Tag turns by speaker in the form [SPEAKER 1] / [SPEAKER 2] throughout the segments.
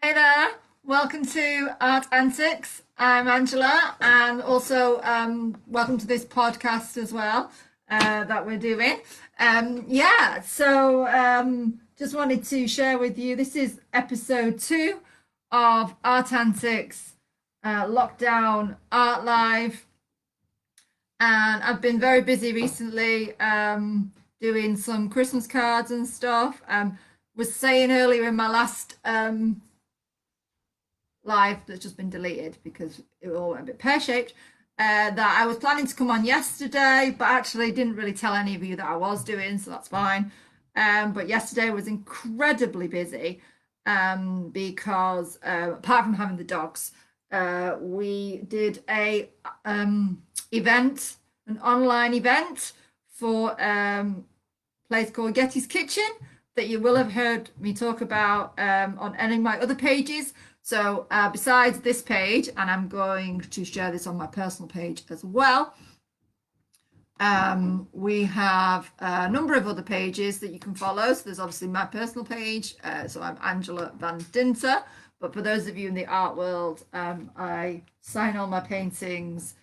[SPEAKER 1] Hey there, welcome to Art Antics. I'm Angela, and also welcome to this podcast as well that we're doing. Just wanted to share with you this is episode 2 of Art Antics Lockdown Art Live, and I've been very busy recently doing some Christmas cards and stuff. Was saying earlier in my last live that's just been deleted because it all went a bit pear-shaped. That I was planning to come on yesterday, but actually didn't really tell any of you that I was doing, so that's fine. But yesterday was incredibly busy because apart from having the dogs, we did a event, an online event for place called Getty's Kitchen that you will have heard me talk about on any of my other pages. So besides this page, and I'm going to share this on my personal page as well, we have a number of other pages that you can follow. So there's obviously my personal page. So I'm Angela Van Dinter. But for those of you in the art world, I sign all my paintings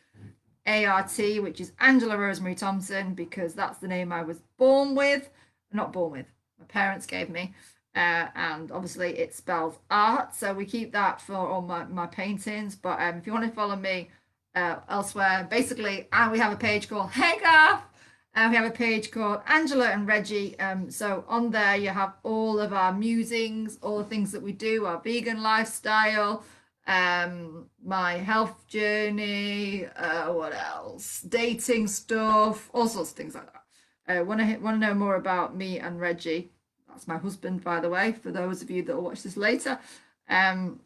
[SPEAKER 1] ART, which is Angela Rosemary Thompson, because that's the name I was born with. Not born with, my parents gave me. And obviously it spells art, so we keep that for all my paintings. But if you want to follow me elsewhere, basically we have a page called Hey Garth, and we have a page called Angela and Reggie. So on there you have all of our musings, all the things that we do, our vegan lifestyle, my health journey, what else, dating stuff, all sorts of things like that. Want to know more about me and Reggie? That's my husband, by the way, for those of you that will watch this later. Then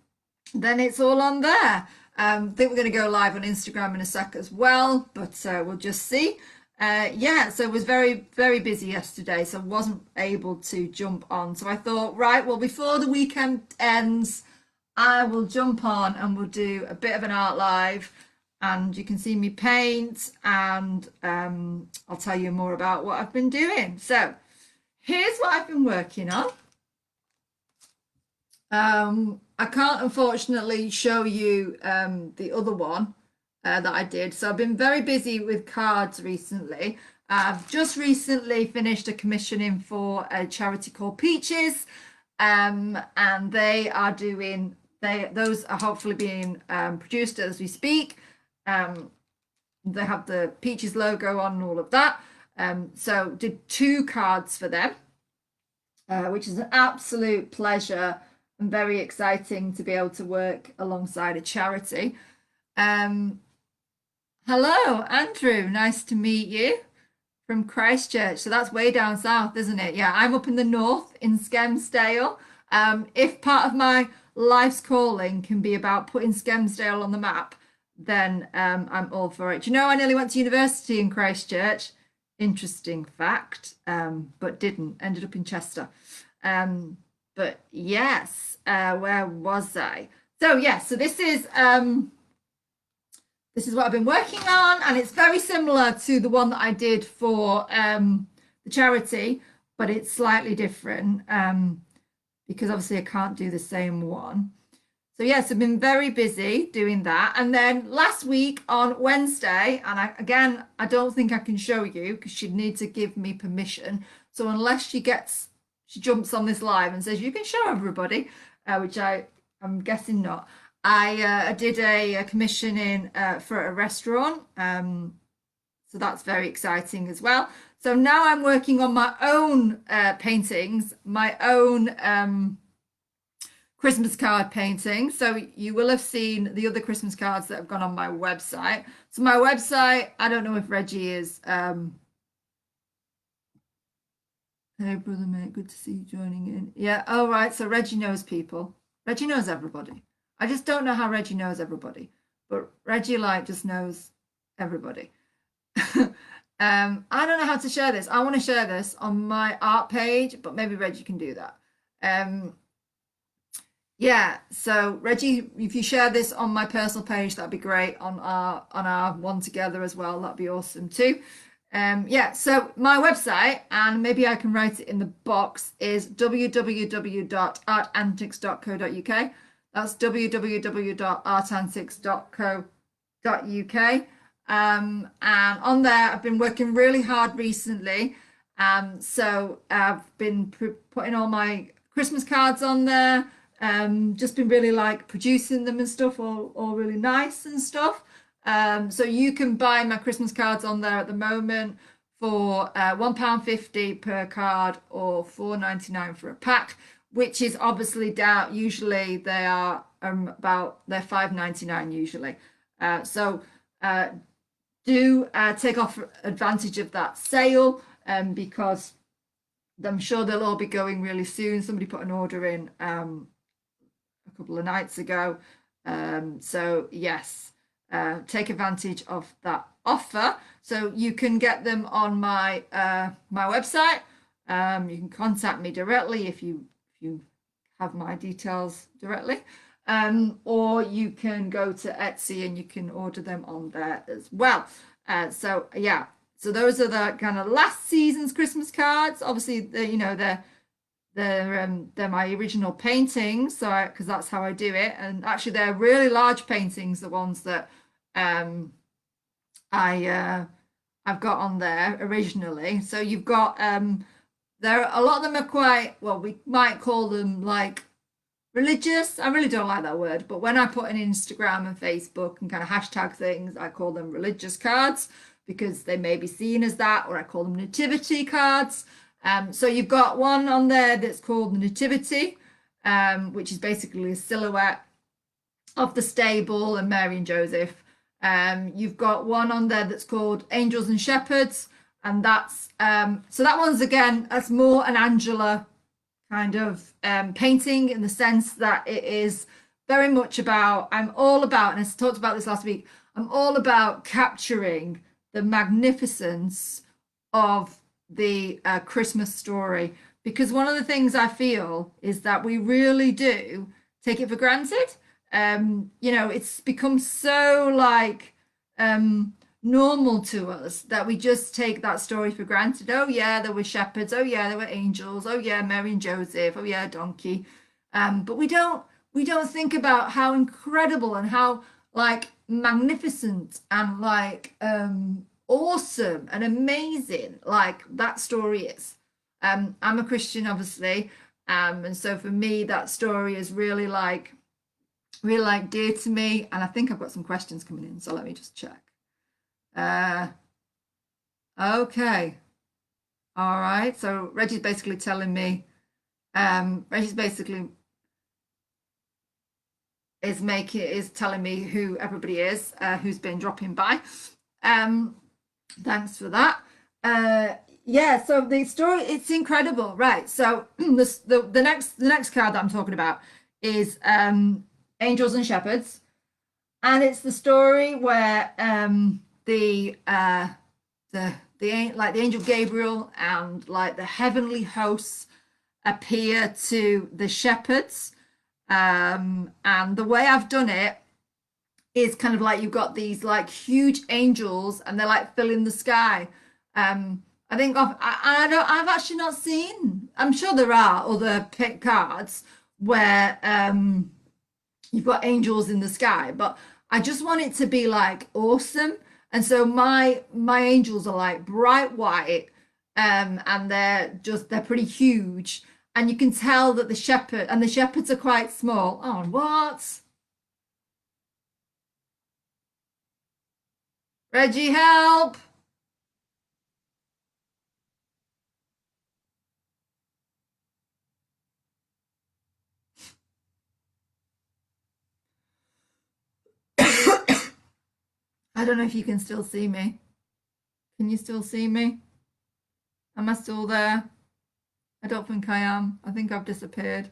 [SPEAKER 1] it's all on there. I think we're going to go live on Instagram in a sec as well, but we'll just see. So it was very, very busy yesterday, so I wasn't able to jump on. So I thought, right, well, before the weekend ends, I will jump on and we'll do a bit of an art live, and you can see me paint, and I'll tell you more about what I've been doing. So here's what I've been working on. I can't unfortunately show you the other one that I did. So I've been very busy with cards recently. I've just recently finished a commissioning for a charity called Peaches, and those are hopefully being produced as we speak. They have the Peaches logo on and all of that. So did 2 cards for them, which is an absolute pleasure and very exciting to be able to work alongside a charity. Hello, Andrew. Nice to meet you from Christchurch. So that's way down south, isn't it? Yeah, I'm up in the north in Skelmersdale. If part of my life's calling can be about putting Skelmersdale on the map, then I'm all for it. Do you know I nearly went to university in Christchurch? Interesting fact, but didn't. Ended up in Chester. But yes, where was I? So yes, so this is what I've been working on, and it's very similar to the one that I did for the charity, but it's slightly different because obviously I can't do the same one. So yes, I've been very busy doing that. And then last week on Wednesday, and I don't think I can show you because she'd need to give me permission. So unless she jumps on this live and says you can show everybody, which I'm guessing not. I did a commissioning for a restaurant. So that's very exciting as well. So now I'm working on my own paintings, my own Christmas card painting. So you will have seen the other Christmas cards that have gone on my website. So my website, I don't know if Reggie is. Hey, brother mate, good to see you joining in. Yeah, all right. So Reggie knows people. Reggie knows everybody. I just don't know how Reggie knows everybody, but Reggie just knows everybody. I don't know how to share this. I want to share this on my art page, but maybe Reggie can do that. Yeah, so Reggie, if you share this on my personal page, that'd be great. On our one together as well, that'd be awesome too. Yeah, so my website, and maybe I can write it in the box, is www.artantics.co.uk. That's www.artantics.co.uk. And on there, I've been working really hard recently. So I've been putting all my Christmas cards on there. Just been really like producing them and stuff, all really nice and stuff. So you can buy my Christmas cards on there at the moment for £1.50 per card or £4.99 for a pack, which is obviously down. Usually they are they're £5.99 usually. So do take off advantage of that sale because I'm sure they'll all be going really soon. Somebody put an order in a couple of nights ago. So yes, take advantage of that offer. So you can get them on my my website. You can contact me directly if you have my details directly. Or you can go to Etsy and you can order them on there as well. So yeah, so those are the kind of last season's Christmas cards. Obviously, they're my original paintings, so because that's how I do it. And actually, they're really large paintings, the ones that I've got on there originally. So you've got there a lot of them are quite well, we might call them like religious. I really don't like that word, but when I put in Instagram and Facebook and kind of hashtag things, I call them religious cards because they may be seen as that, or I call them nativity cards. So you've got one on there that's called the Nativity, which is basically a silhouette of the stable and Mary and Joseph. You've got one on there that's called Angels and Shepherds, and that's so that one's again that's more an Angela kind of painting in the sense that it is very much about I'm all about, and I talked about this last week, I'm all about capturing the magnificence of the Christmas story, because one of the things I feel is that we really do take it for granted. It's become so like normal to us that we just take that story for granted. Oh yeah, there were shepherds. Oh yeah, there were angels. Oh yeah, Mary and Joseph. Oh yeah, donkey. But we don't think about how incredible and how like magnificent and like awesome and amazing like that story is. I'm a Christian, obviously, and so for me that story is really like dear to me. And I think I've got some questions coming in, so let me just check. uh okay, all right, so Reggie's basically telling me Reggie's basically is telling me who everybody is who's been dropping by. um Thanks for that. Yeah, so the story, it's incredible, right? So the next card that I'm talking about is Angels and Shepherds, and it's the story where the angel Gabriel and like the heavenly hosts appear to the shepherds. And the way I've done it is kind of like you've got these like huge angels and they're like filling the sky. I think I don't, I've actually not seen. I'm sure there are other pick cards where you've got angels in the sky, but I just want it to be like awesome. And so my angels are like bright white, and they're pretty huge, and you can tell that the shepherds are quite small. Oh, what? Reggie, help! I don't know if you can still see me. Can you still see me? Am I still there? I don't think I am. I think I've disappeared.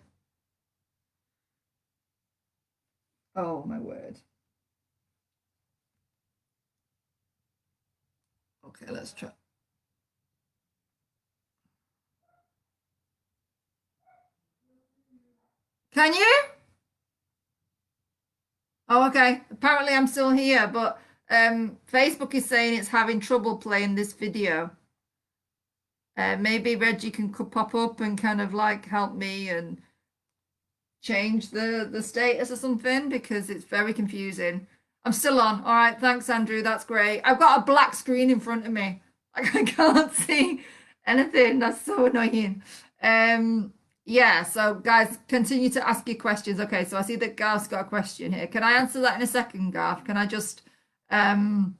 [SPEAKER 1] Oh my word. Okay, let's try. Can you? Oh, okay. Apparently I'm still here, but Facebook is saying it's having trouble playing this video. Maybe Reggie can pop up and kind of like help me and change the status or something because it's very confusing. I'm still on. All right, thanks, Andrew. That's great. I've got a black screen in front of me. Like I can't see anything. That's so annoying. Yeah, so guys, continue to ask your questions. Okay, so I see that Garth's got a question here. Can I answer that in a second, Garth? Can I just um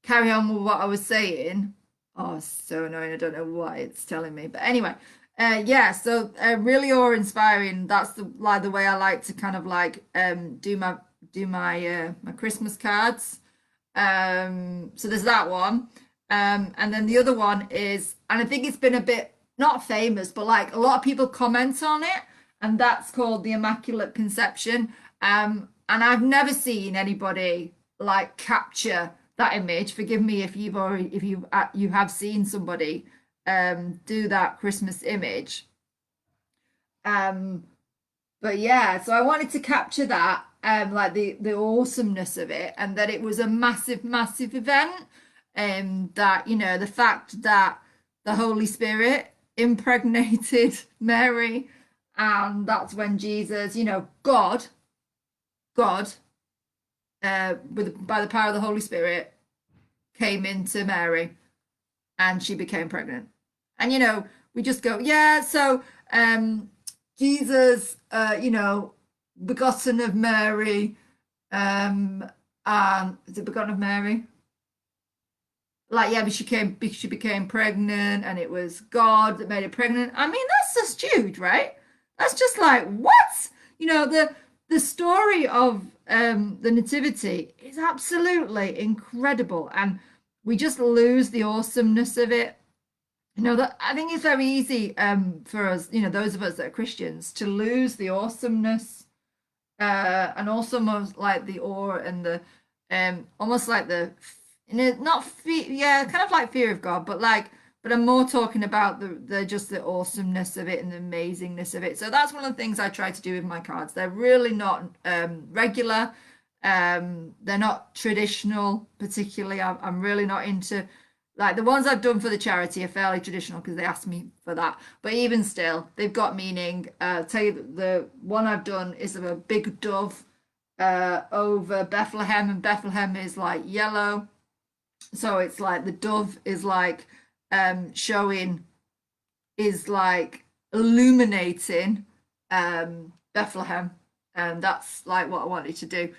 [SPEAKER 1] carry on with what I was saying? Oh, it's so annoying. I don't know what it's telling me. But anyway, yeah, so really awe-inspiring. That's the way I like to kind of like do my my Christmas cards. So there's that one. And then the other one is, and I think it's been a bit not famous, but like a lot of people comment on it, and that's called the Immaculate Conception. And I've never seen anybody like capture that image. Forgive me if you have seen somebody do that Christmas image. Um, but yeah, so I wanted to capture that, like the awesomeness of it, and that it was a massive, massive event. That the fact that the Holy Spirit impregnated Mary, and that's when Jesus, God, by the power of the Holy Spirit, came into Mary, and she became pregnant. And we just go, yeah. So Jesus, begotten of Mary, is it begotten of Mary? Like, yeah, but she became pregnant, and it was God that made her pregnant. I mean, that's just huge, right? That's just like, what? The story of the nativity is absolutely incredible, and we just lose the awesomeness of it. That I think it's very easy for us, those of us that are Christians, to lose the awesomeness, and also most like the awe and the almost like the not fear, yeah, kind of like fear of God, but I'm more talking about the just the awesomeness of it and the amazingness of it. So that's one of the things I try to do with my cards. They're really not regular. They're not traditional particularly. I'm really not into, like, the ones I've done for the charity are fairly traditional because they asked me for that. But even still, they've got meaning. I'll tell you, the one I've done is of a big dove over Bethlehem, and Bethlehem is like yellow. So it's like the dove is like showing, is like illuminating Bethlehem. And that's like what I wanted to do.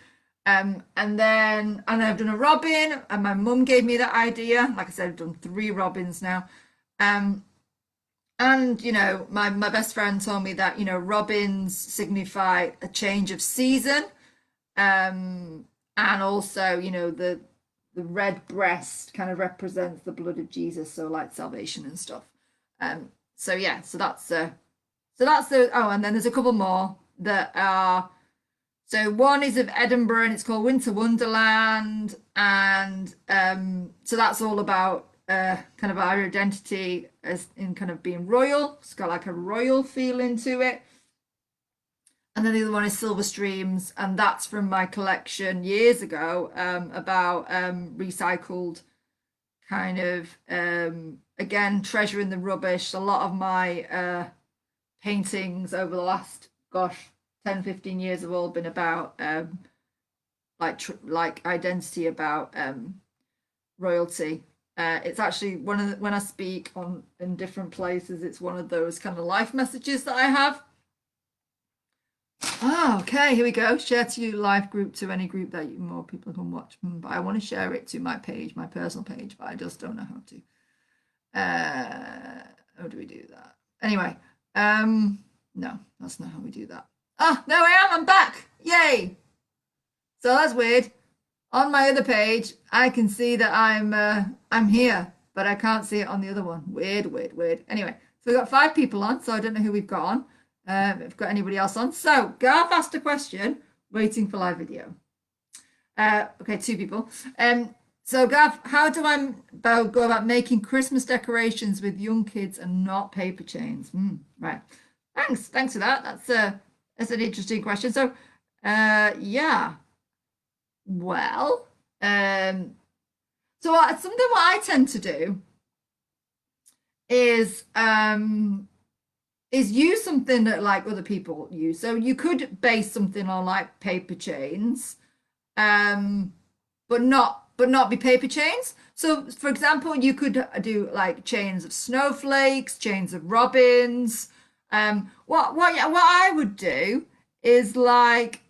[SPEAKER 1] And I've done a robin, and my mum gave me that idea. Like I said, I've done 3 robins now. And my best friend told me that robins signify a change of season. And also the red breast kind of represents the blood of Jesus, so like salvation and stuff. So yeah, so that's the oh, and then there's a couple more that are, so one is of Edinburgh, and it's called Winter Wonderland, and so that's all about kind of our identity as in kind of being royal. It's got like a royal feeling to it. And then the other one is Silver Streams, and that's from my collection years ago, about recycled kind of, again, treasure in the rubbish. A lot of my paintings over the last, 10-15 years have all been about like identity, about royalty. It's actually one of when I speak in different places, it's one of those kind of life messages that I have. Oh, okay, here we go. Share to your live group, to any group that more people can watch. But I want to share it to my page, my personal page, but I just don't know how to. How do we do that? Anyway, no, that's not how we do that. Ah, there I am. I'm back. Yay! So that's weird. On my other page, I can see that I'm here, but I can't see it on the other one. Weird, weird, weird. Anyway, so we've got 5 people on, so I don't know who we've got on. If we've got anybody else on. So Garth asked a question, waiting for live video. Okay, 2 people. So Garth, how do I go about making Christmas decorations with young kids and not paper chains? Right. Thanks for that. That's an interesting question. So yeah. Well, Um, something what I tend to do is use something that like other people use. So you could base something on like paper chains, um, but not be paper chains. So for example, you could do like chains of snowflakes, chains of robins. What I would do is like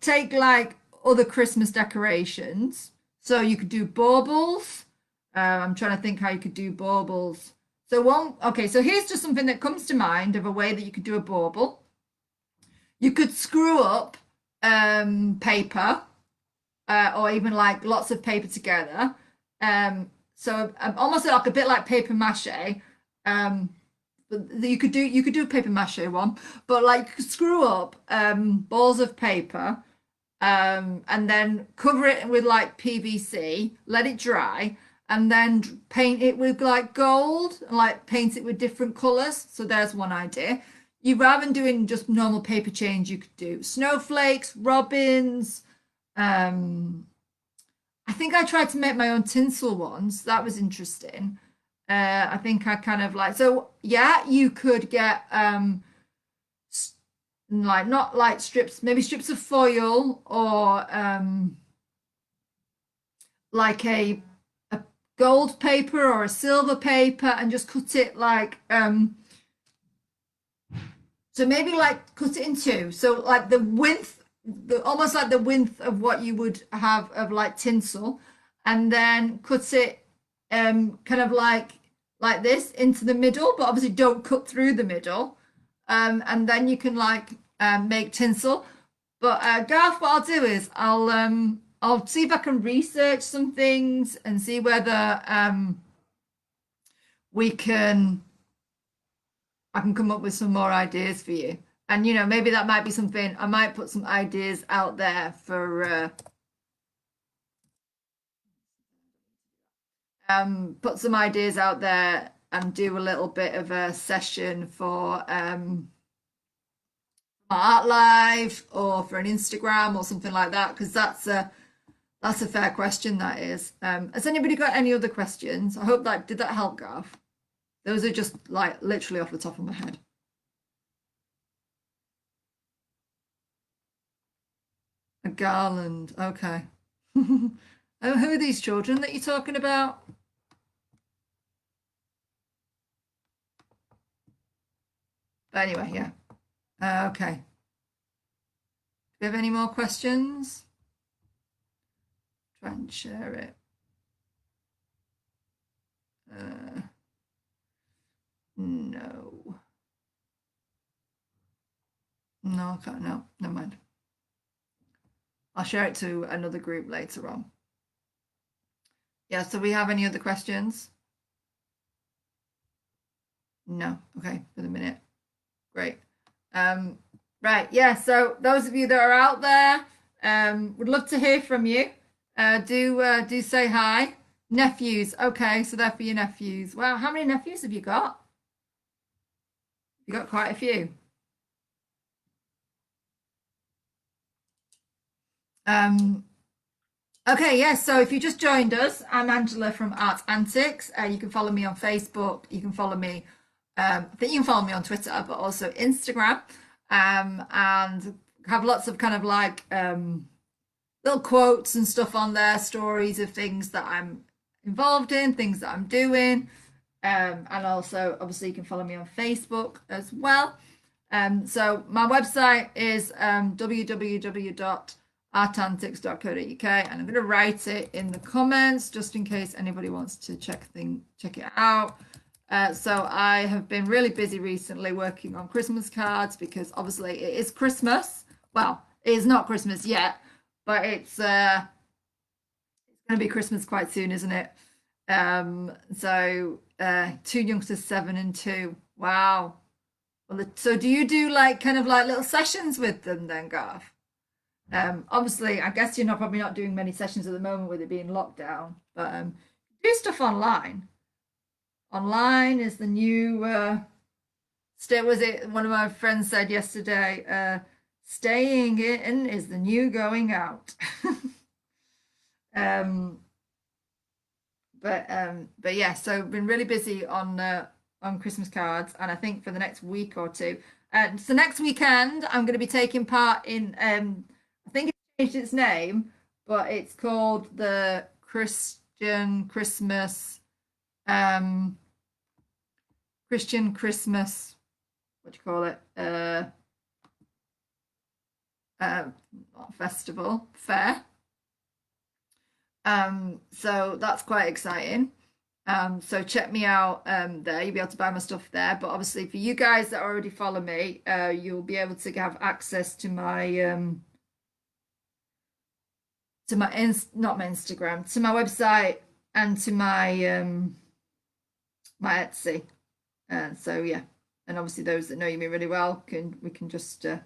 [SPEAKER 1] take like other Christmas decorations. So you could do baubles. I'm trying to think how you could do baubles. Okay, so here's just something that comes to mind of a way that you could do a bauble. You could screw up paper, or even like lots of paper together. Almost like a bit like paper mache. Um, but you could do a paper mache one, but like you could screw up balls of paper, and then cover it with like PVC, let it dry, and then paint it with like gold, and like paint it with different colors. So there's one idea. You rather than doing just normal paper chains, you could do snowflakes, robins. Um, I think I tried to make my own tinsel ones. That was interesting. I think I kind of like so yeah, you could get like not like strips, maybe strips of foil or like a gold paper or a silver paper and just cut it like so maybe like cut it in two. So like the width, almost like the width of what you would have of like tinsel, and then cut it kind of like this into the middle, but obviously don't cut through the middle. And then you can like make tinsel. But Garth, what I'll do is I'll see if I can research some things and see whether we can I can come up with some more ideas for you. And maybe that might be something I might put some ideas out there for put some ideas out there and do a little bit of a session for Art Live or for an Instagram or something like that, because that's a fair question, that is. Has anybody got any other questions? I hope that did that help, Garth? Those are just like literally off the top of my head. A garland, okay. Who are these children that you're talking about? But anyway, yeah. Okay. Do we have any more questions? Try and share it. No. No, I can't. No, never mind. I'll share it to another group later on. Yeah, so we have any other questions? No. Okay, for the minute. Great. Right, yeah, so those of you that are out there, would love to hear from you. Do say hi. Nephews. Okay, so they're for your nephews. Wow, how many nephews have you got? You got quite a few. Okay, yeah, so if you just joined us, I'm Angela from Art Antics. You can follow me on Facebook. You can follow me, I think you can follow me on Twitter, but also Instagram. And have lots of kind of like little quotes and stuff on there, stories of things that I'm involved in, things that I'm doing. And also, obviously, you can follow me on Facebook as well. So my website is www.artantics.co.uk, and I'm going to write it in the comments just in case anybody wants to check it out. So I have been really busy recently working on Christmas cards because obviously it is Christmas. Well, it is not Christmas yet, but it's going to be Christmas quite soon, isn't it? So two youngsters, 7 and 2. Wow. Well, so do you do like kind of like little sessions with them then, Garth? Obviously, I guess you're not probably not doing many sessions at the moment with it being locked down, but do stuff online. Online is the new was it one of my friends said yesterday, staying in is the new going out. Um, but yeah, so been really busy on Christmas cards, and I think for the next week or two. So next weekend I'm going to be taking part in I think it changed its name, but it's called the um Christian Christmas, what do you call it? Uh Festival fair. So that's quite exciting. So check me out there. You'll be able to buy my stuff there. But obviously, for you guys that already follow me, you'll be able to have access to my not my Instagram, to my website and to my Etsy. So yeah, and obviously those that know me really well we can just do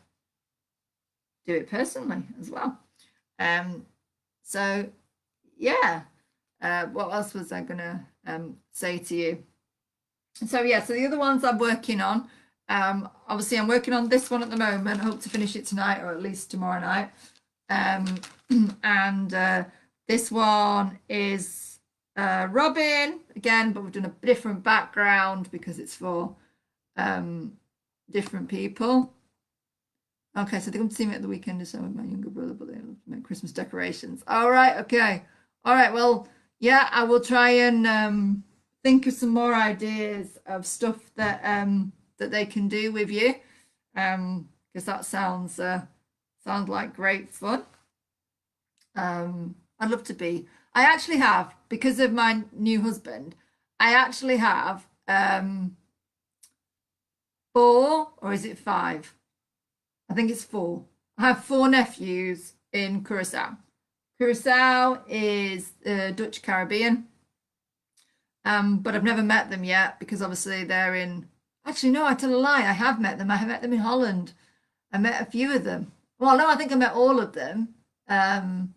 [SPEAKER 1] it personally as well. Um, so yeah. What else was I gonna say to you? So yeah, so the other ones I'm working on. Obviously I'm working on this one at the moment. I hope to finish it tonight or at least tomorrow night. Um, and this one is Robin again, but we've done a different background because it's for different people. Okay, so they come to see me at the weekend or so with my younger brother, but they love to make Christmas decorations. All right, okay. All right, well, yeah, I will try and think of some more ideas of stuff that they can do with you. Because that sounds like great fun. I'd love to be. I actually have, because of my new husband, I actually have four, or is it five? I think it's four. I have four nephews in Curacao. Curacao is Dutch Caribbean, but I've never met them yet because obviously they're in. Actually, no, I tell a lie. I have met them. I have met them in Holland. I met a few of them. Well, no, I think I met all of them. Um,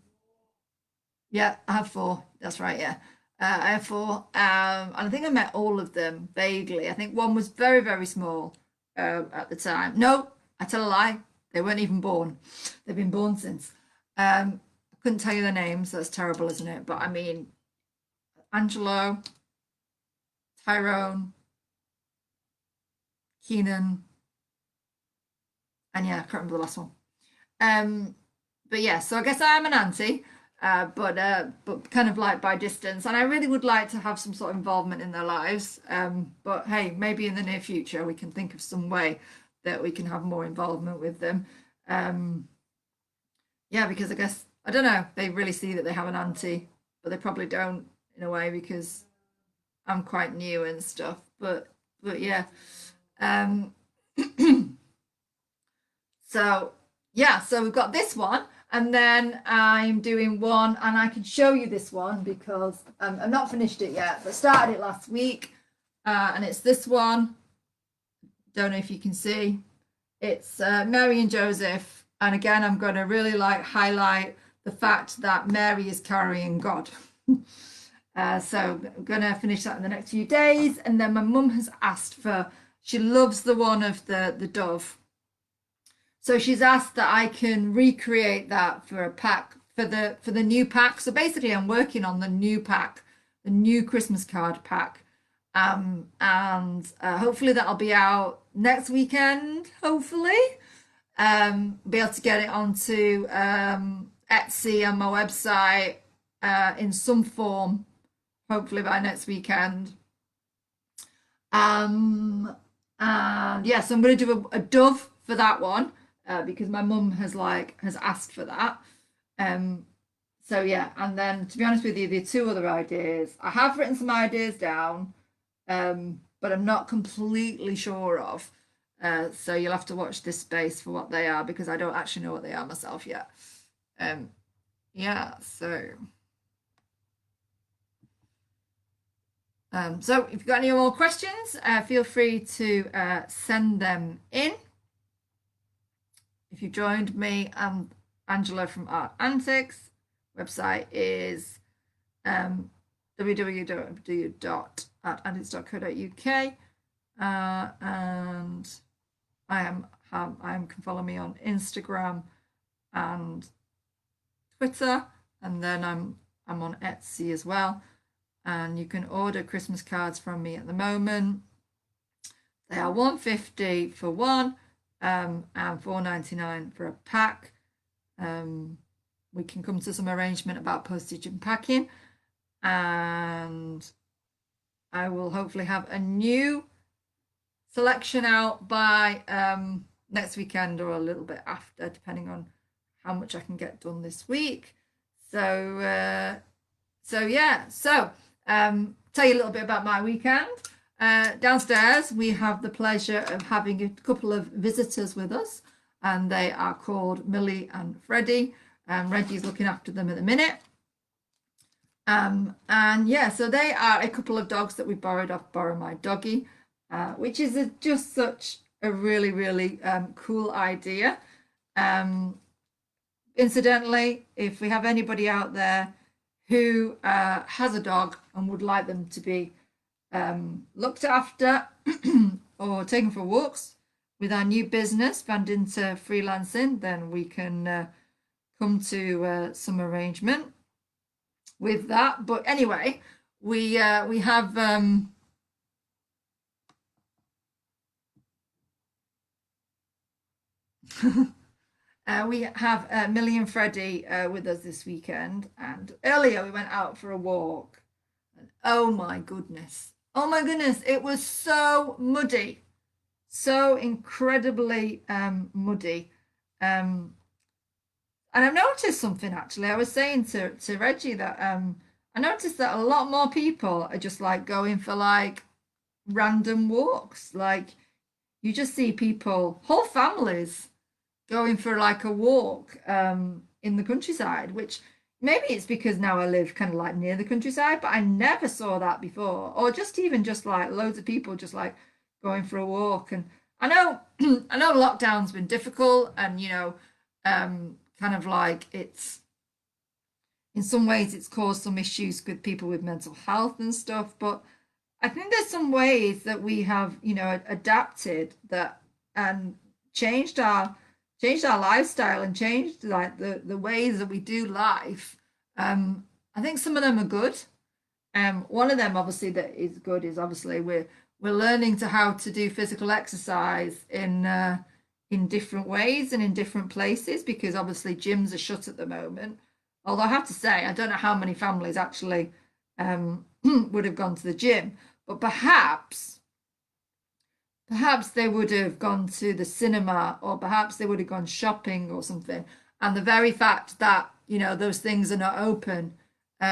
[SPEAKER 1] yeah, I have four. That's right. Yeah, I have four. And I think I met all of them vaguely. I think one was very, very small at the time. No, I tell a lie. They weren't even born. They've been born since. I couldn't tell you their names. That's terrible, isn't it? But I mean, Angelo, Tyrone, Keenan, and yeah, I can't remember the last one. Um, but yeah, so I guess I am an auntie, but kind of like by distance, and I really would like to have some sort of involvement in their lives. But hey, maybe in the near future we can think of some way that we can have more involvement with them. Um, yeah, because I guess I don't know, they really see that they have an auntie, but they probably don't in a way because I'm quite new and stuff. But yeah. Um, So yeah, so we've got this one, and then I'm doing one, and I can show you this one because I've not finished it yet, but started it last week, and it's this one. Don't know if you can see. It's Mary and Joseph, and again, I'm going to really like highlight the fact that Mary is carrying God. So I'm going to finish that in the next few days, and then my mum has asked for. She loves the one of the dove. So she's asked that I can recreate that for a pack for the new pack. So basically, I'm working on the new pack, the new Christmas card pack, and hopefully that'll be out next weekend. Hopefully, be able to get it onto Etsy and my website in some form. Hopefully by next weekend. Um, and yeah, so I'm going to do a dove for that one because my mum has asked for that. Um, so yeah, and then to be honest with you, the two other ideas I have written some ideas down, but I'm not completely sure of. So you'll have to watch this space for what they are because I don't actually know what they are myself yet. Um, yeah, so if you've got any more questions, feel free to send them in. If you joined me, I'm Angela from Art Antics. Website is www.artantics.co.uk, and can follow me on Instagram and Twitter, and then I'm on Etsy as well, and you can order Christmas cards from me at the moment. They are $1.50 for one, and $4.99 for a pack. We can come to some arrangement about postage and packing, and I will hopefully have a new selection out by next weekend or a little bit after, depending on how much I can get done this week. So yeah. So tell you a little bit about my weekend. Downstairs, we have the pleasure of having a couple of visitors with us, and they are called Millie and Freddie. Reggie's looking after them at the minute. And yeah, so they are a couple of dogs that we borrowed off Borrow My Doggy, which is just such a really, really cool idea. Incidentally, if we have anybody out there who has a dog and would like them to be looked after or taken for walks with our new business, Van Dinter Freelancing, then we can come to some arrangement with that. But anyway, we have we have Millie and Freddie with us this weekend, and earlier we went out for a walk. And oh my goodness, it was so muddy, so incredibly muddy. And I've noticed something actually. I was saying to Reggie that I noticed that a lot more people are just like going for like random walks. Like you just see people, whole families, going for like a walk in the countryside, which maybe it's because now I live kind of like near the countryside, but I never saw that before. Or just even just like loads of people just like going for a walk. And I know I know lockdown's been difficult, and kind of like it's in some ways it's caused some issues with people with mental health and stuff, but I think there's some ways that we have adapted that and changed our lifestyle and changed like the ways that we do life. I think some of them are good. One of them obviously that is good is obviously we're learning to how to do physical exercise in different ways and in different places, because obviously gyms are shut at the moment. Although I have to say, I don't know how many families actually would have gone to the gym, but perhaps they would have gone to the cinema, or perhaps they would have gone shopping or something. And the very fact that those things are not open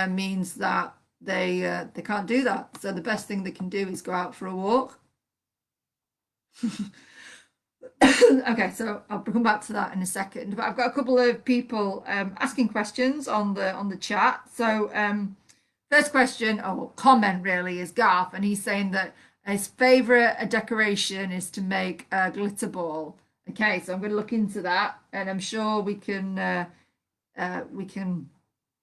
[SPEAKER 1] means that they can't do that. So the best thing they can do is go out for a walk. Okay, so I'll come back to that in a second. But I've got a couple of people asking questions on the chat. So first question or comment really is Garth, and he's saying that his favorite decoration is to make a glitter ball. Okay, so I'm going to look into that, and I'm sure we can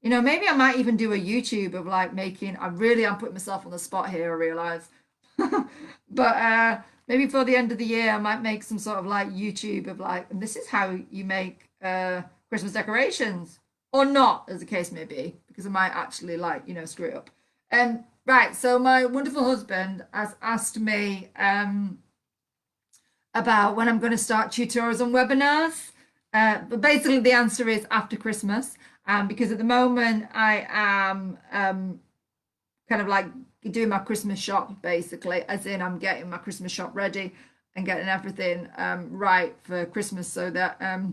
[SPEAKER 1] maybe I might even do a YouTube of like making. I'm putting myself on the spot here, I realize. But maybe for the end of the year I might make some sort of like YouTube of like, and this is how you make Christmas decorations, or not, as the case may be, because I might actually like screw it up. Right, so my wonderful husband has asked me about when I'm going to start tutorials and webinars. But basically the answer is after Christmas, because at the moment I am kind of like doing my Christmas shop, basically, as in I'm getting my Christmas shop ready and getting everything right for Christmas, so that as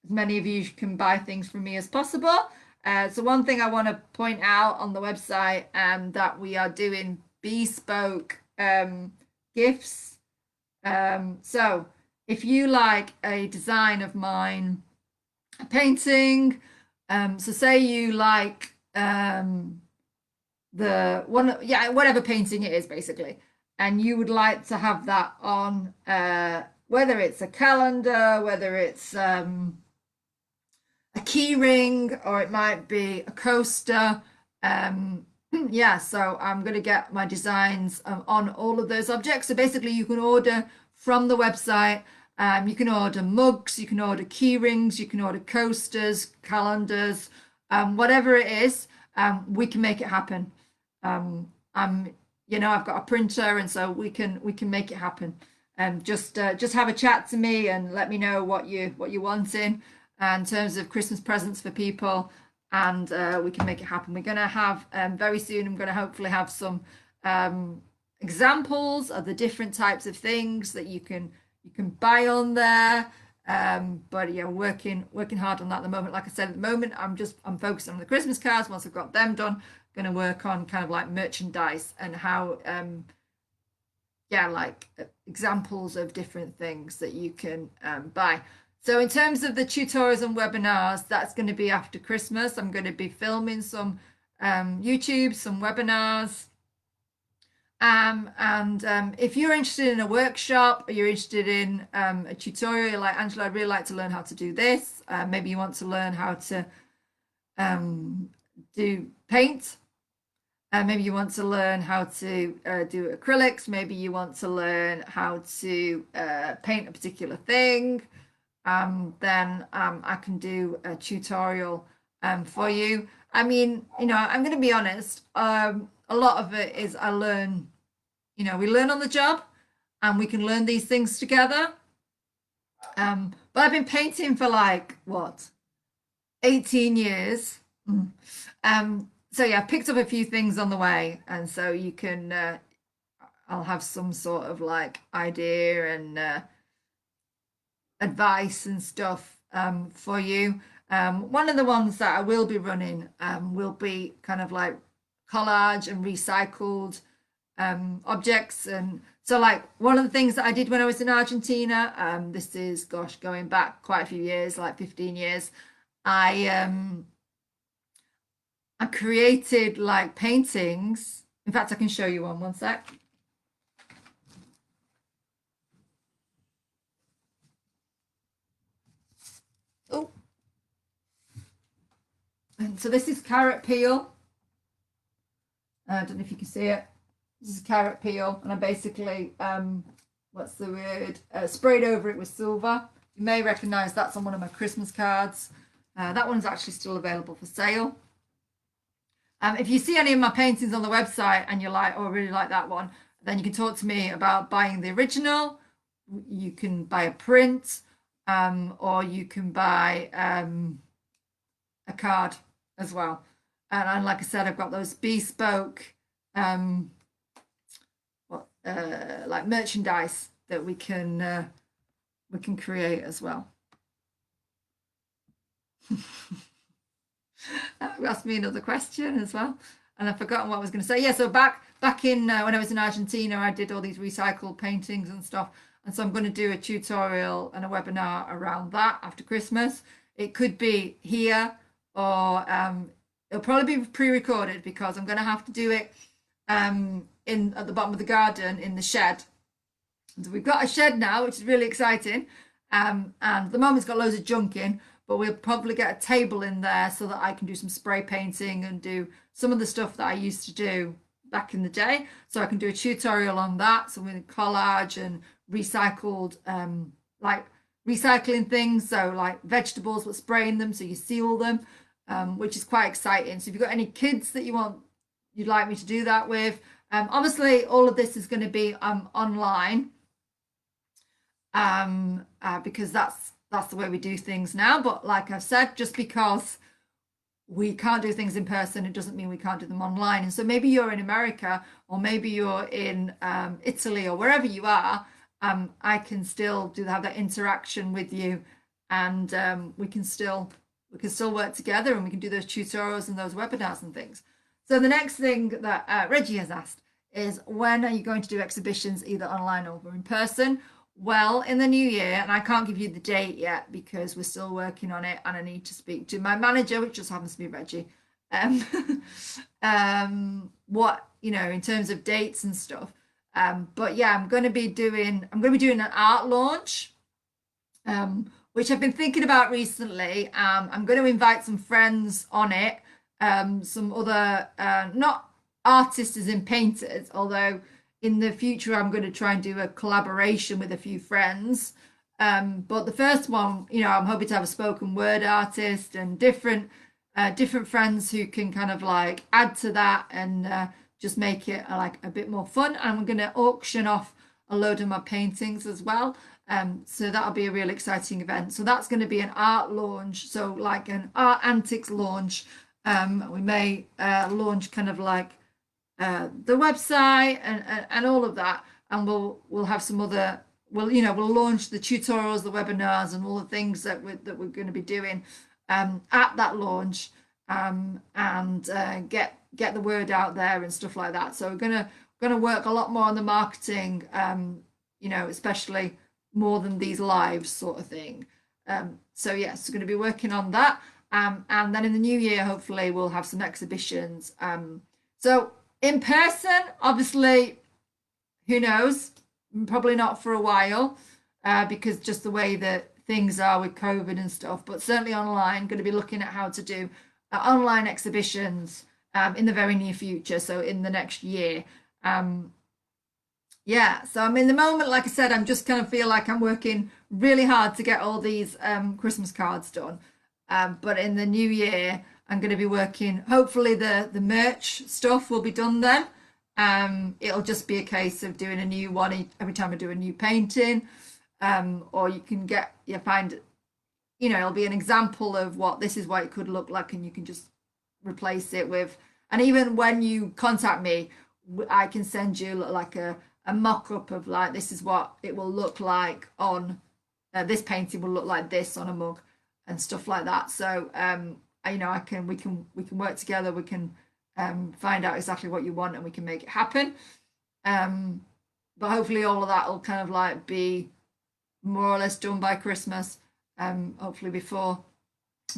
[SPEAKER 1] many of you can buy things from me as possible. So one thing I want to point out on the website, that we are doing bespoke gifts. So if you like a design of mine, a painting, so say you like the one, yeah, whatever painting it is basically, and you would like to have that on whether it's a calendar, whether it's a key ring, or it might be a coaster. Yeah, so I'm going to get my designs on all of those objects. So basically you can order from the website. You can order mugs, you can order key rings, you can order coasters, calendars, whatever it is. we can make it happen. I'm, I've got a printer, and so we can make it happen. Just have a chat to me and let me know what you're wanting in terms of Christmas presents for people, and we can make it happen. We're gonna have very soon. I'm gonna hopefully have some examples of the different types of things that you can buy on there. But yeah, working hard on that at the moment. Like I said, at the moment, I'm focused on the Christmas cards. Once I've got them done, I'm going to work on kind of like merchandise and how yeah, like examples of different things that you can buy. So in terms of the tutorials and webinars, that's going to be after Christmas. I'm going to be filming some YouTube, some webinars. And if you're interested in a workshop or you're interested in a tutorial like Angela, I'd really like to learn how to do this. Maybe you want to learn how to do paint. Maybe you want to learn how to do acrylics. Maybe you want to learn how to paint a particular thing. Then I can do a tutorial for you. I mean, I'm going to be honest. A lot of it is I learn, we learn on the job, and we can learn these things together. But I've been painting for like what, 18 years. So yeah, I picked up a few things on the way, and so you can I'll have some sort of like idea and advice and stuff for you. One of the ones that I will be running will be kind of like collage and recycled objects. And so like one of the things that I did when I was in Argentina, this is gosh, going back quite a few years, like 15 years, I created like paintings. In fact, I can show you one sec. Oh, and so this is carrot peel. I don't know if you can see it. This is carrot peel, and I basically, what's the word? Sprayed over it with silver. You may recognize that's on one of my Christmas cards. That one's actually still available for sale. If you see any of my paintings on the website and you're like, oh, I really like that one, then you can talk to me about buying the original. You can buy a print, or you can buy a card as well. And like I said, I've got those bespoke like merchandise that we can create as well. You asked me another question as well, and I've forgotten what I was going to say. Yeah, so back in when I was in Argentina, I did all these recycled paintings and stuff, and so I'm going to do a tutorial and a webinar around that after Christmas. It could be here, or it'll probably be pre-recorded because I'm going to have to do it in at the bottom of the garden in the shed. So we've got a shed now, which is really exciting, and at the moment it's got loads of junk in. But we'll probably get a table in there so that I can do some spray painting and do some of the stuff that I used to do back in the day. So I can do a tutorial on that. So with collage and recycled, like recycling things. So like vegetables, but spraying them so you seal them, which is quite exciting. So if you've got any kids that you'd like me to do that with, obviously all of this is going to be online, because that's the way we do things now. But like I've said, just because we can't do things in person, it doesn't mean we can't do them online. And so maybe you're in America, or maybe you're in Italy, or wherever you are. I can still have that interaction with you, and we can still work together, and we can do those tutorials and those webinars and things. So the next thing that Reggie has asked is, when are you going to do exhibitions, either online or in person? Well, in the new year, and I can't give you the date yet because we're still working on it, and I need to speak to my manager, which just happens to be Reggie. What in terms of dates and stuff. But yeah, I'm going to be doing an art launch, which I've been thinking about recently. I'm going to invite some friends on it, some other not artists as in painters, although in the future I'm going to try and do a collaboration with a few friends. But the first one, I'm hoping to have a spoken word artist and different different friends who can kind of like add to that and just make it like a bit more fun. And we're going to auction off a load of my paintings as well. So that'll be a real exciting event. So that's going to be an art launch, so like an art antiques launch. We may launch kind of like the website and all of that, and we'll have some other we'll launch the tutorials, the webinars, and all the things that we're going to be doing at that launch, and get the word out there and stuff like that. So we're gonna work a lot more on the marketing, especially more than these lives sort of thing. So yes, we're going to be working on that. And then in the new year, hopefully we'll have some exhibitions. So in person, obviously, who knows? Probably not for a while, because just the way that things are with COVID and stuff. But certainly online, going to be looking at how to do online exhibitions in the very near future. So in the next year. Yeah, so I'm in the moment, like I said, I'm just kind of feel like I'm working really hard to get all these Christmas cards done. But in the new year, I'm going to be working. Hopefully, the merch stuff will be done then. It'll just be a case of doing a new one every time I do a new painting. Or you can find, it'll be an example of what it could look like, and you can just replace it with. And even when you contact me, I can send you like a mock-up of like, this is what it will look like on this painting will look like this on a mug and stuff like that. So we can work together. We can find out exactly what you want and we can make it happen. But hopefully all of that will kind of like be more or less done by Christmas. Hopefully before.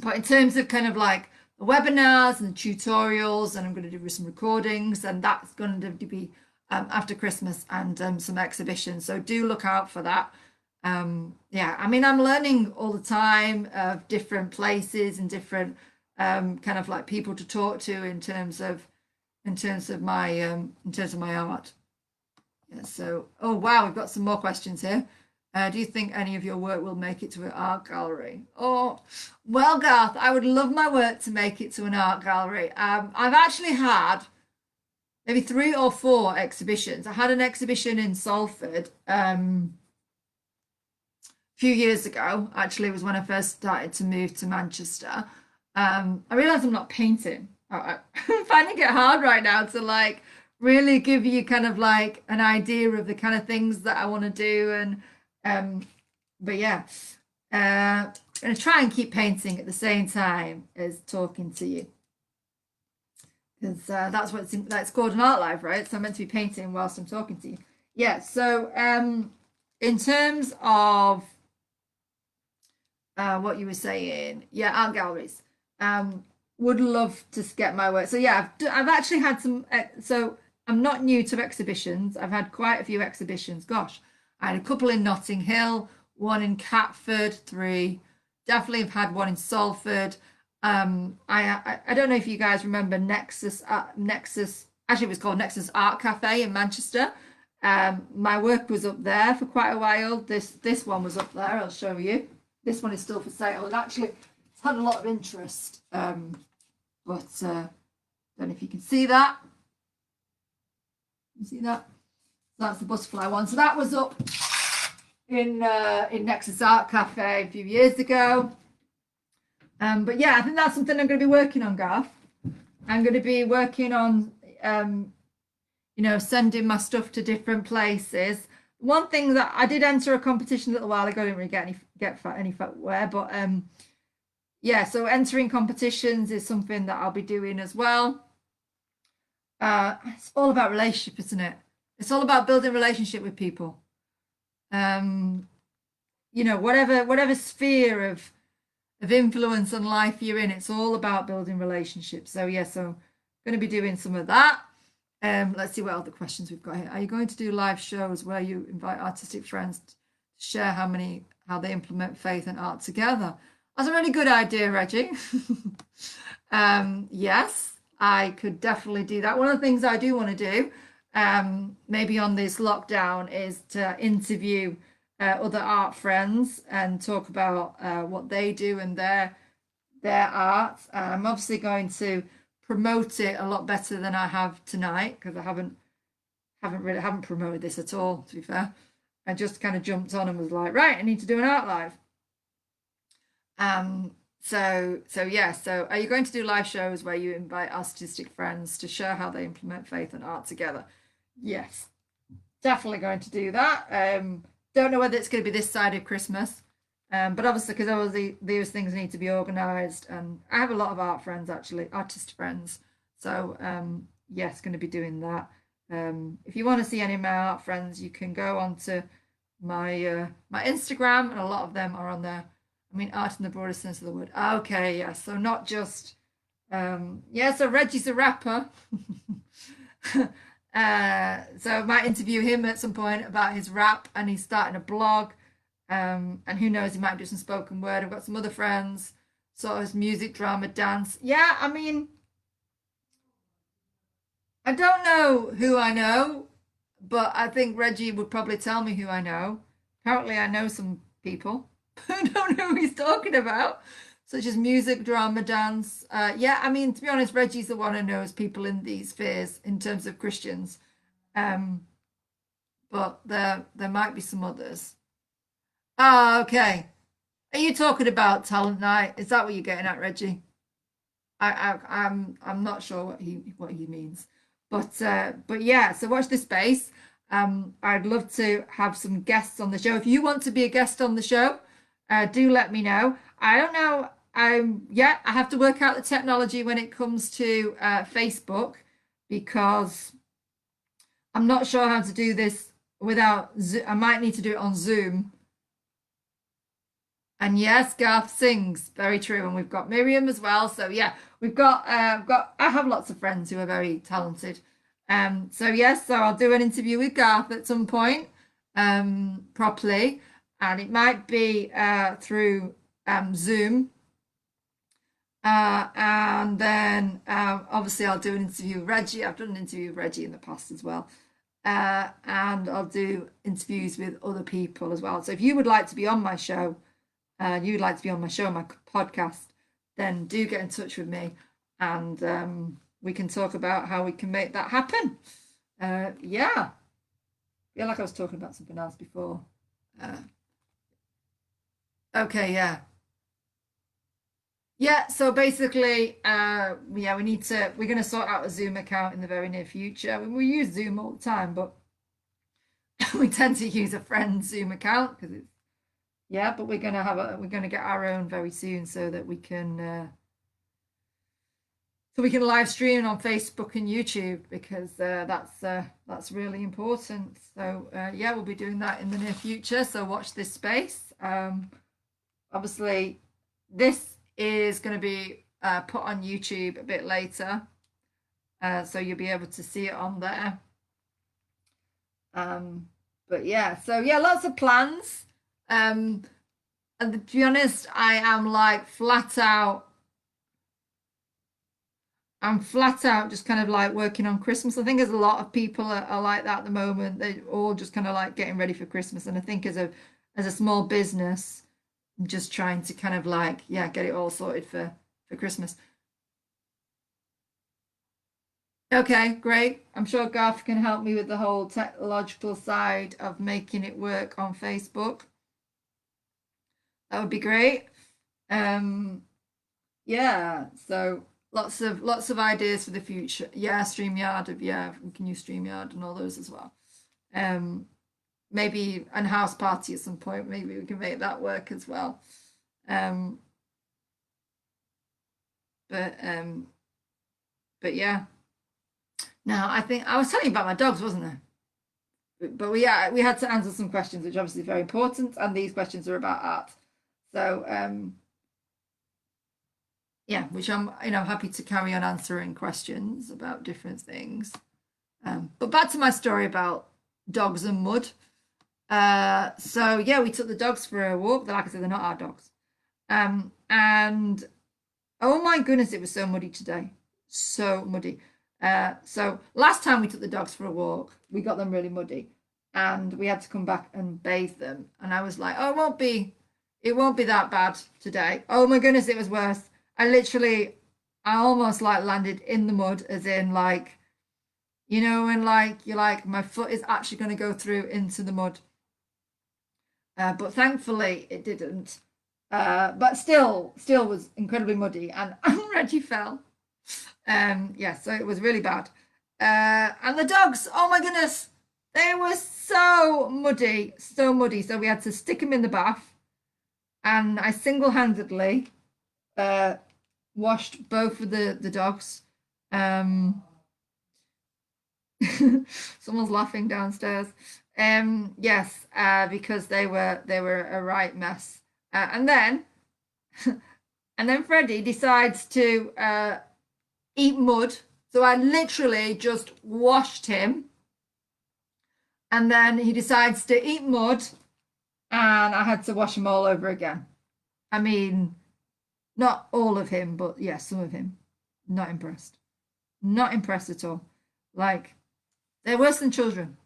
[SPEAKER 1] But in terms of kind of like the webinars and the tutorials, and I'm going to do some recordings, and that's going to be after Christmas, and some exhibitions. So do look out for that. Yeah, I mean, I'm learning all the time of different places and different kind of like people to talk to in terms of my art. Yeah, so oh wow, we've got some more questions here. Do you think any of your work will make it to an art gallery? Oh, well, Garth, I would love my work to make it to an art gallery. I've actually had maybe 3 or 4 exhibitions. I had an exhibition in Salford a few years ago. Actually, it was when I first started to move to Manchester. I realised I'm not painting. I'm finding it hard right now to like really give you kind of like an idea of the kind of things that I want to do. And but yeah, I'm going to try and keep painting at the same time as talking to you, because that's called an art live, right? So I'm meant to be painting whilst I'm talking to you. Yeah. So in terms of what you were saying, yeah, art galleries. Would love to get my work. So yeah, I've actually had some. So I'm not new to exhibitions. I've had quite a few exhibitions. Gosh, I had a couple in Notting Hill, one in Catford, 3. Definitely have had one in Salford. I don't know if you guys remember Nexus. Actually, it was called Nexus Art Cafe in Manchester. My work was up there for quite a while. This one was up there. I'll show you. This one is still for sale, and actually, it's had a lot of interest. But don't know if you can see that. You see that? That's the butterfly one. So that was up in Nexus Art Cafe a few years ago. But yeah, I think that's something I'm going to be working on, Garth. I'm going to be working on, sending my stuff to different places. One thing that I did enter a competition a little while ago, I didn't really get any footwear, but yeah, so entering competitions is something that I'll be doing as well. It's all about relationship, isn't it? It's all about building relationship with people. Whatever sphere of influence and life you're in, it's all about building relationships. So yeah, so I'm going to be doing some of that. Let's see what other questions we've got here. Are you going to do live shows where you invite artistic friends to share how they implement faith and art together? That's a really good idea, Reggie. Yes, I could definitely do that. One of the things I do want to do, maybe on this lockdown, is to interview other art friends and talk about what they do and their their art. I'm obviously going to promote it a lot better than I have tonight because I haven't promoted this at all, to be fair. I just kind of jumped on and was like, right, I need to do an art live. So yeah, so are you going to do live shows where you invite artistic friends to share how they implement faith and art together? Yes, definitely going to do that. Don't know whether it's going to be this side of Christmas. But obviously, because obviously these things need to be organised, and I have a lot of art friends, actually, artist friends. So yes, going to be doing that. If you want to see any of my art friends, you can go onto my Instagram, and a lot of them are on there. I mean, art in the broadest sense of the word. Okay, yeah. So not just yeah. So Reggie's a rapper. So I might interview him at some point about his rap, and he's starting a blog. And who knows, he might do some spoken word. I've got some other friends, sort of music, drama, dance. Yeah, I mean, I don't know who I know, but I think Reggie would probably tell me who I know. Apparently, I know some people who don't know who he's talking about, such as music, drama, dance. Yeah, I mean, to be honest, Reggie's the one who knows people in these spheres in terms of Christians. Um, but there might be some others. Oh, okay. Are you talking about talent night? Is that what you're getting at, Reggie? I'm not sure what he means, but yeah. So watch this space. I'd love to have some guests on the show. If you want to be a guest on the show, do let me know. I don't know. Yeah, I have to work out the technology when it comes to Facebook because I'm not sure how to do this without. I might need to do it on Zoom. And yes, Garth sings. Very true. And we've got Miriam as well. So yeah, I have lots of friends who are very talented. So yes, so I'll do an interview with Garth at some point, properly. And it might be through Zoom. And then obviously I'll do an interview with Reggie. I've done an interview with Reggie in the past as well. And I'll do interviews with other people as well. So if you would like to be on my show, you'd like to be on my show, my podcast, then do get in touch with me and we can talk about how we can make that happen. Yeah, I feel like I was talking about something else before. Uh, okay, yeah. Yeah, so basically, yeah, we're going to sort out a Zoom account in the very near future. I mean, we use Zoom all the time, but we tend to use a friend's Zoom account because it's, yeah, but we're gonna get our own very soon so we can live stream on Facebook and YouTube because that's really important. So yeah, we'll be doing that in the near future. So watch this space. Obviously, this is going to be put on YouTube a bit later, so you'll be able to see it on there. But yeah, so yeah, lots of plans. And to be honest, I am like flat out. I'm flat out just kind of like working on Christmas. I think there's a lot of people are like that at the moment. They're all just kind of like getting ready for Christmas. And I think as a small business, I'm just trying to kind of like, yeah, get it all sorted for Christmas. Okay, great. I'm sure Garth can help me with the whole technological side of making it work on Facebook. That would be great. Um, yeah, so lots of ideas for the future. Yeah, StreamYard, yeah, we can use StreamYard and all those as well. Um, maybe an house party at some point. Maybe we can make that work as well. Um, but um, but yeah. Now I think I was telling you about my dogs, wasn't I? But we had to answer some questions, which obviously is very important, and these questions are about art. So yeah, which I'm happy to carry on answering questions about different things. But back to my story about dogs and mud. So yeah, we took the dogs for a walk. Like I said, they're not our dogs. And oh my goodness, it was so muddy today. So muddy. So last time we took the dogs for a walk, we got them really muddy and we had to come back and bathe them. And I was like, oh, it won't be that bad today. Oh my goodness, it was worse. I literally, I almost like landed in the mud, as in like, when like you're like, my foot is actually going to go through into the mud. But thankfully it didn't. But still was incredibly muddy, and Reggie fell. Yeah, so it was really bad. And the dogs, oh my goodness, they were so muddy, so muddy. So we had to stick them in the bath, and I single-handedly uh, washed both of the dogs. Um, Someone's laughing downstairs. Yes, because they were a right mess. And then Freddie decides to eat mud. So I literally just washed him, and then he decides to eat mud, and I had to wash him all over again. I mean, not all of him, but yeah, some of him. Not impressed. Not impressed at all. Like, they're worse than children.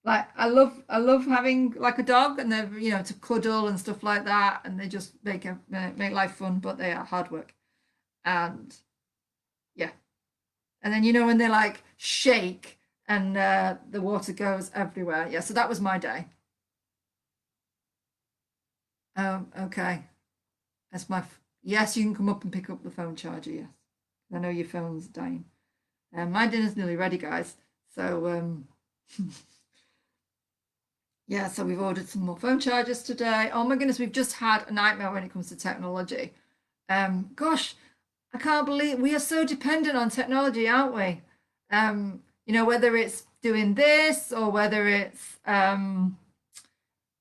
[SPEAKER 1] Like, I love having like a dog, and they're to cuddle and stuff like that, and they just make life fun, but they are hard work. And yeah, and then when they like shake and the water goes everywhere. Yeah, so that was my day. Okay, that's yes, you can come up and pick up the phone charger. Yes, I know your phone's dying. My dinner's nearly ready, guys. So yeah, so we've ordered some more phone chargers today. Oh my goodness, we've just had a nightmare when it comes to technology. Gosh, I can't believe we are so dependent on technology, aren't we? Whether it's doing this or whether it's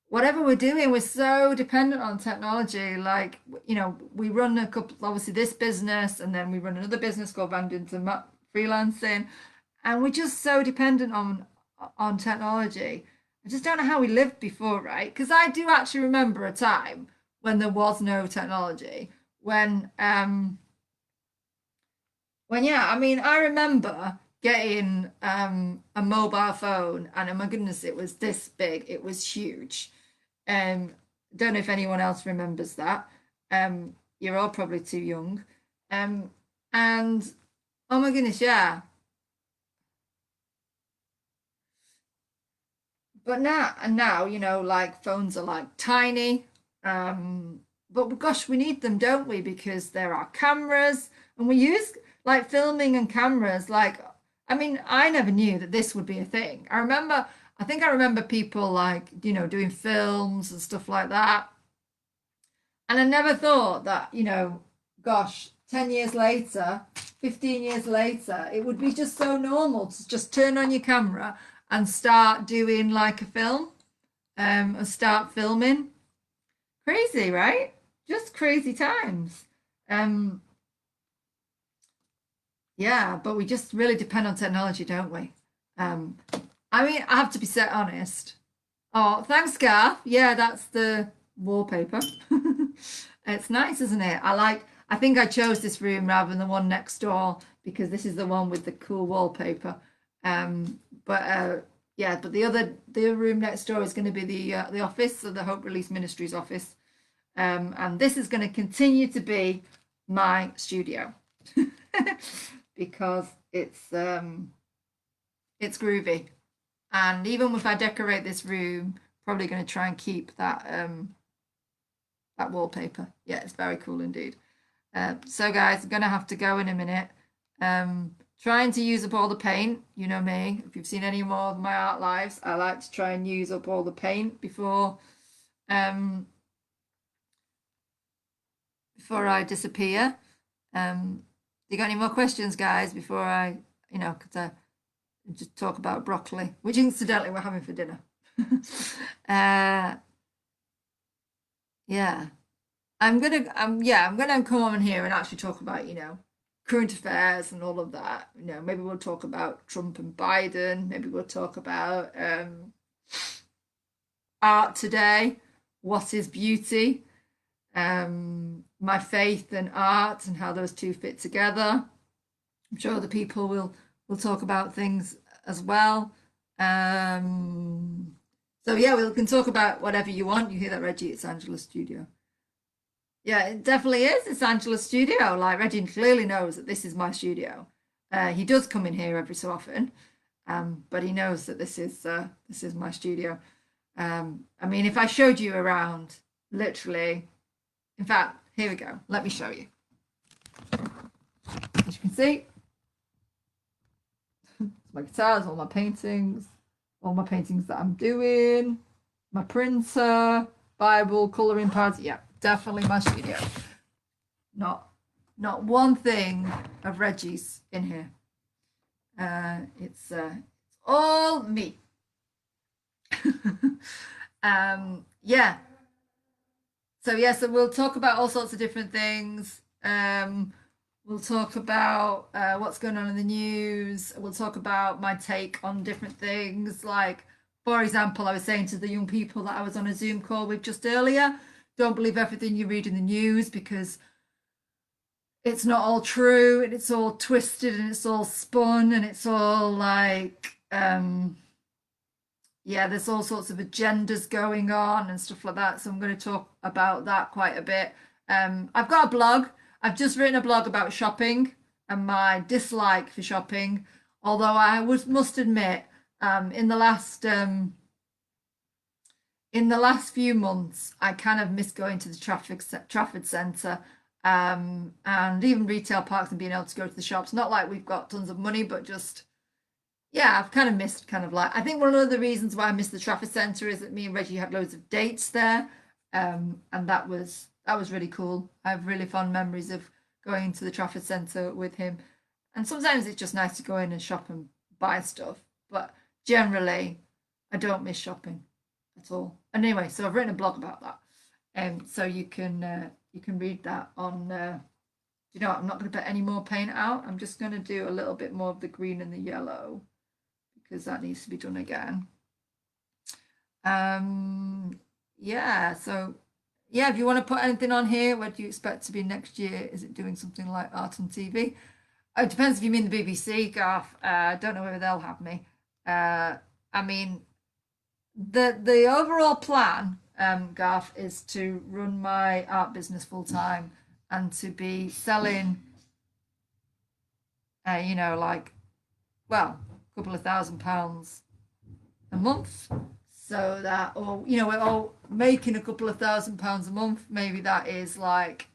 [SPEAKER 1] whatever we're doing, we're so dependent on technology. Like, we run a couple, obviously this business, and then we run another business called Van Dinton Freelancing, and we're just so dependent on technology. I just don't know how we lived before, right? Because I do actually remember a time when there was no technology, when yeah, I mean, I remember getting a mobile phone, and oh my goodness, it was this big. It was huge. Don't know if anyone else remembers that. You're all probably too young. Um, and oh my goodness, yeah. But now, like phones are like tiny. But gosh, we need them, don't we? Because there are cameras, and we use like filming and cameras. Like, I mean, I never knew that this would be a thing. I think I remember people like, doing films and stuff like that. And I never thought that, gosh, 10 years later, 15 years later, it would be just so normal to just turn on your camera and start doing like a film, and start filming. Crazy, right? Just crazy times. Um, yeah, but we just really depend on technology, don't we? Um, I mean, I have to be set honest. Oh, thanks, Garth. Yeah, that's the wallpaper. It's nice, isn't it? I think I chose this room rather than the one next door because this is the one with the cool wallpaper. But yeah, but the other room next door is going to be the office, so the Hope Release Ministries office. And this is going to continue to be my studio because it's groovy. And even if I decorate this room, probably going to try and keep that wallpaper. Yeah, it's very cool indeed. So guys, I'm gonna have to go in a minute. Trying to use up all the paint. You know me. If you've seen any more of my art lives, I like to try and use up all the paint um, before I disappear. You got any more questions, guys? Before because I just talk about broccoli, which incidentally we're having for dinner. uh, yeah. I'm gonna come on here and actually talk about, current affairs and all of that. Maybe we'll talk about Trump and Biden. Maybe we'll talk about art today. What is beauty? My faith and art and how those two fit together. I'm sure other people will talk about things as well. So yeah, we can talk about whatever you want. You hear that, Reggie? It's Angela's studio. Yeah, it definitely is. It's Angela's studio. Like Reggie clearly knows that this is my studio. He does come in here every so often, but he knows that this is my studio. I mean, if I showed you around, literally, in fact, here we go. Let me show you. As you can see, my guitars, all my paintings that I'm doing, my printer, Bible, colouring pads. Yeah, definitely my studio. Not one thing of Reggie's in here. It's all me. Yeah. So yeah, so we'll talk about all sorts of different things. We'll talk about what's going on in the news. We'll talk about my take on different things. Like, for example, I was saying to the young people that I was on a Zoom call with just earlier, don't believe everything you read in the news because it's not all true and it's all twisted and it's all spun and it's all like yeah, there's all sorts of agendas going on and stuff like that. So I'm going to talk about that quite a bit. I've got a blog. I've just written a blog about shopping and my dislike for shopping. Although must admit, in the last few months, I kind of miss going to the Trafford Centre, and even retail parks and being able to go to the shops. Not like we've got tons of money, but just yeah, I've kind of missed kind of like I think one of the reasons why I missed the Trafford Centre is that me and Reggie had loads of dates there, and that was really cool. I have really fond memories of going to the Trafford Centre with him, and sometimes it's just nice to go in and shop and buy stuff. But generally, I don't miss shopping at all. And anyway, so I've written a blog about that, so you can read that on. You know what? I'm not going to put any more paint out. I'm just going to do a little bit more of the green and the yellow because that needs to be done again. Yeah, so yeah, if you want to put anything on here, what do you expect to be next year? Is it doing something like art on TV? It depends if you mean the BBC, Garth. I don't know whether they'll have me. I mean, the overall plan, Garth, is to run my art business full time and to be selling, you know, like, well, a couple of £1,000 a month. So that, or you know, we're all making a couple of £1,000 a month. Maybe that is like,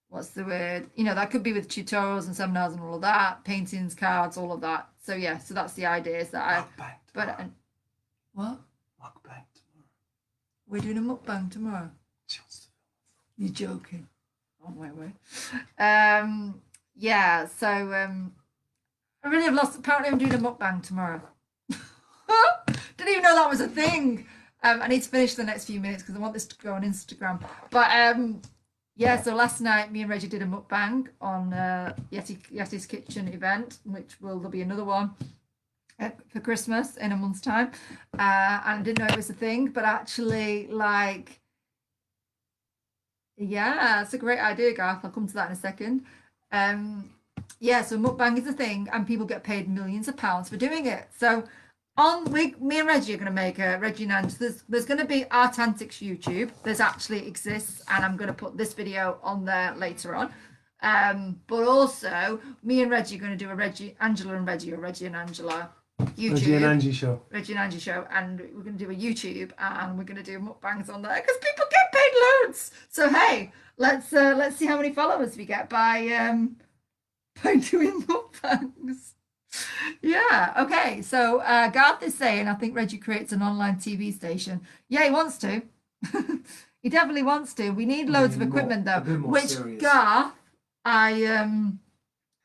[SPEAKER 1] what's the word? You know, that could be with tutorials and seminars and all of that, paintings, cards, all of that. So yeah, so that's the idea. Is that but what?
[SPEAKER 2] Mukbang tomorrow.
[SPEAKER 1] We're doing a mukbang tomorrow. You're joking. Oh my way. Yeah. So I really have lost. Apparently, I'm doing a mukbang tomorrow. Didn't even know that was a thing. I need to finish the next few minutes because I want this to go on Instagram. But yeah, so last night me and Reggie did a mukbang on Yeti's Kitchen event, which there'll be another one for Christmas in a month's time. And I didn't know it was a thing, but actually, like, yeah, it's a great idea, Garth. I'll come to that in a second. Yeah, so mukbang is a thing, and people get paid millions of pounds for doing it. So me and Reggie are going to make a Reggie and Ange. There's going to be Art Antics YouTube. There's actually exists, and I'm going to put this video on there later on. But also me and Reggie are going to do a Angela and Reggie, or Reggie and Angela YouTube.
[SPEAKER 2] Reggie and Angie show.
[SPEAKER 1] Reggie and Angie show, and we're going to do a YouTube, and we're going to do mukbangs on there because people get paid loads. So hey, let's see how many followers we get by doing mukbangs. Yeah, okay. So Garth is saying I think Reggie creates an online TV station. Yeah, he wants to. He definitely wants to. We need loads of equipment though. Which serious. Garth, I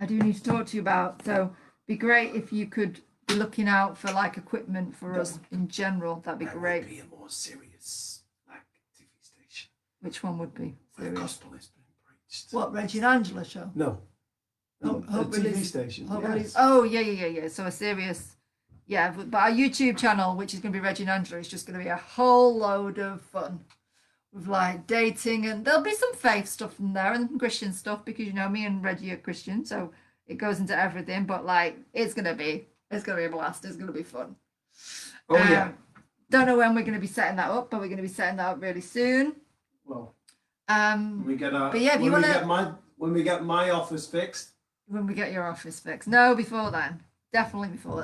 [SPEAKER 1] do need to talk to you about. So it'd be great if you could be looking out for like equipment for us in general. That'd be great.
[SPEAKER 2] Would be a more serious like TV station.
[SPEAKER 1] Which one would be serious?
[SPEAKER 2] The gospel is being preached.
[SPEAKER 1] What, Reggie and Angela show?
[SPEAKER 2] No. A TV station. Yes.
[SPEAKER 1] Oh yeah. So a serious, yeah. But our YouTube channel, which is going to be Reggie and Angela, is just going to be a whole load of fun with like dating, and there'll be some faith stuff in there and Christian stuff because you know me and Reggie are Christian, so it goes into everything. But like, it's gonna be a blast. It's gonna be fun.
[SPEAKER 2] Oh yeah.
[SPEAKER 1] Don't know when we're going to be setting that up, but we're going to be setting that up really soon.
[SPEAKER 2] Well, When we get our,
[SPEAKER 1] But yeah, if you
[SPEAKER 2] when we
[SPEAKER 1] wanna-
[SPEAKER 2] get when we get my office fixed.
[SPEAKER 1] when we get your office fixed. No, before then. Definitely before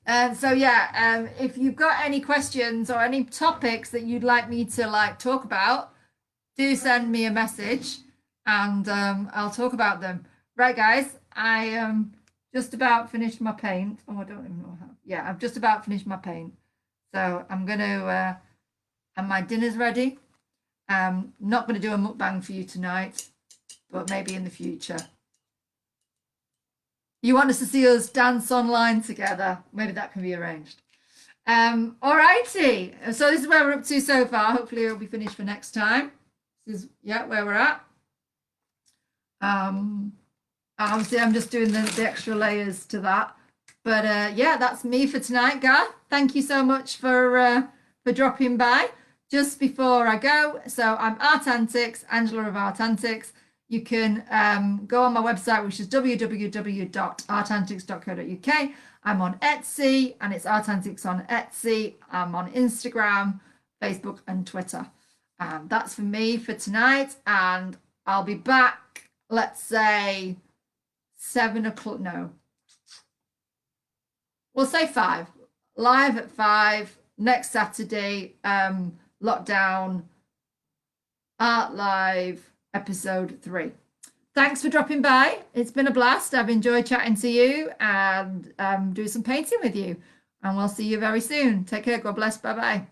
[SPEAKER 1] then. So yeah, if you've got any questions or any topics that you'd like me to like talk about, do send me a message and I'll talk about them. Right, guys, I just about finished my paint. Oh, I don't even know how. Yeah, I've just about finished my paint. So I'm gonna and my dinner's ready. Not gonna do a mukbang for you tonight, but maybe in the future. You want us to see us dance online together? Maybe that can be arranged. All righty. So this is where we're up to so far. Hopefully it'll be finished for next time. This is where we're at. Obviously I'm just doing the extra layers to that. But yeah, that's me for tonight, Garth. Thank you so much for dropping by. Just before I go, so I'm Art Antics, Angela of Art Antics. You can go on my website, which is www.artantics.co.uk. I'm on Etsy, and it's Art Antics on Etsy. I'm on Instagram, Facebook, and Twitter. That's for me for tonight, and I'll be back, let's say, 7 o'clock. No, we'll say 5. Live at 5 next Saturday. Lockdown Art Live episode 3. Thanks for dropping by. It's been a blast. I've enjoyed chatting to you and do some painting with you, and we'll see you very soon. Take care. God bless. Bye bye.